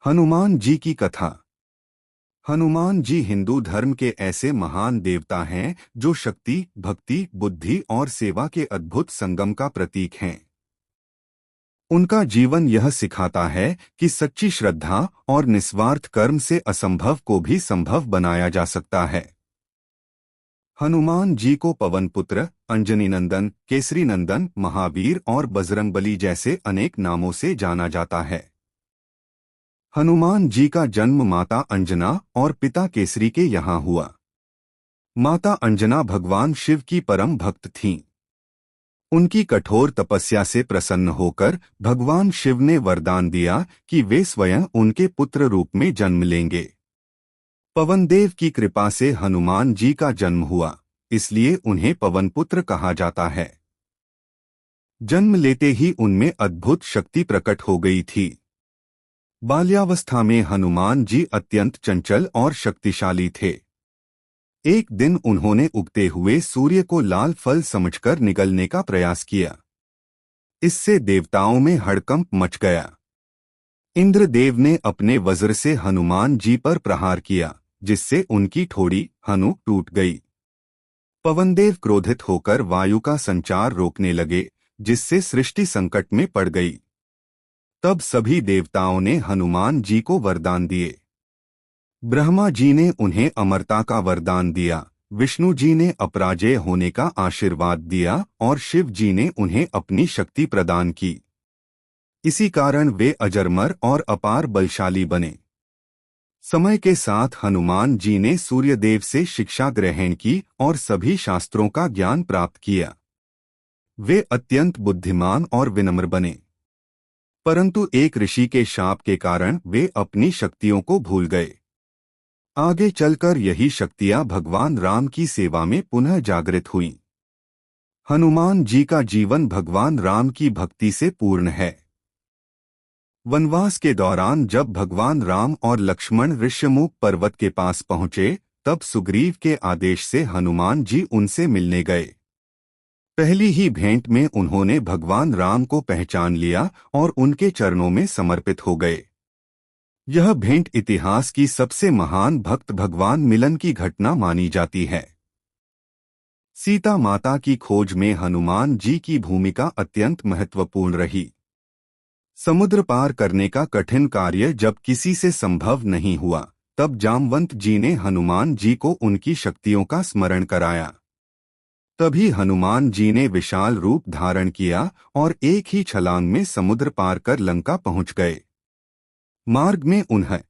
हनुमान जी की कथा। हनुमान जी हिंदू धर्म के ऐसे महान देवता हैं जो शक्ति, भक्ति, बुद्धि और सेवा के अद्भुत संगम का प्रतीक हैं। उनका जीवन यह सिखाता है कि सच्ची श्रद्धा और निस्वार्थ कर्म से असंभव को भी संभव बनाया जा सकता है। हनुमान जी को पवन पुत्र, अंजनी नंदन, केसरी नंदन, महावीर और बजरंगबली जैसे अनेक नामों से जाना जाता है। हनुमान जी का जन्म माता अंजना और पिता केसरी के यहाँ हुआ। माता अंजना भगवान शिव की परम भक्त थीं। उनकी कठोर तपस्या से प्रसन्न होकर भगवान शिव ने वरदान दिया कि वे स्वयं उनके पुत्र रूप में जन्म लेंगे। पवनदेव की कृपा से हनुमान जी का जन्म हुआ, इसलिए उन्हें पवन पुत्र कहा जाता है। जन्म लेते ही उनमें अद्भुत शक्ति प्रकट हो गई थी। बाल्यावस्था में हनुमान जी अत्यंत चंचल और शक्तिशाली थे। एक दिन उन्होंने उगते हुए सूर्य को लाल फल समझकर निगलने का प्रयास किया। इससे देवताओं में हड़कंप मच गया। इंद्रदेव ने अपने वज्र से हनुमान जी पर प्रहार किया, जिससे उनकी ठोड़ी हनु टूट गई। पवनदेव क्रोधित होकर वायु का संचार रोकने लगे, जिससे सृष्टि संकट में पड़ गई। तब सभी देवताओं ने हनुमान जी को वरदान दिए। ब्रह्मा जी ने उन्हें अमरता का वरदान दिया, विष्णु जी ने अपराजेय होने का आशीर्वाद दिया और शिव जी ने उन्हें अपनी शक्ति प्रदान की। इसी कारण वे अजरमर और अपार बलशाली बने। समय के साथ हनुमान जी ने सूर्यदेव से शिक्षा ग्रहण की और सभी शास्त्रों का ज्ञान प्राप्त किया। वे अत्यंत बुद्धिमान और विनम्र बने। परंतु एक ऋषि के शाप के कारण वे अपनी शक्तियों को भूल गए। आगे चलकर यही शक्तियां भगवान राम की सेवा में पुनः जागृत हुईं। हनुमान जी का जीवन भगवान राम की भक्ति से पूर्ण है। वनवास के दौरान जब भगवान राम और लक्ष्मण ऋष्यमुख पर्वत के पास पहुंचे, तब सुग्रीव के आदेश से हनुमान जी उनसे मिलने गए। पहली ही भेंट में उन्होंने भगवान राम को पहचान लिया और उनके चरणों में समर्पित हो गए। यह भेंट इतिहास की सबसे महान भक्त भगवान मिलन की घटना मानी जाती है। सीता माता की खोज में हनुमान जी की भूमिका अत्यंत महत्वपूर्ण रही। समुद्र पार करने का कठिन कार्य जब किसी से संभव नहीं हुआ, तब जामवंत जी ने हनुमान जी को उनकी शक्तियों का स्मरण कराया। तभी हनुमान जी ने विशाल रूप धारण किया और एक ही छलांग में समुद्र पार कर लंका पहुंच गए। मार्ग में उन्हें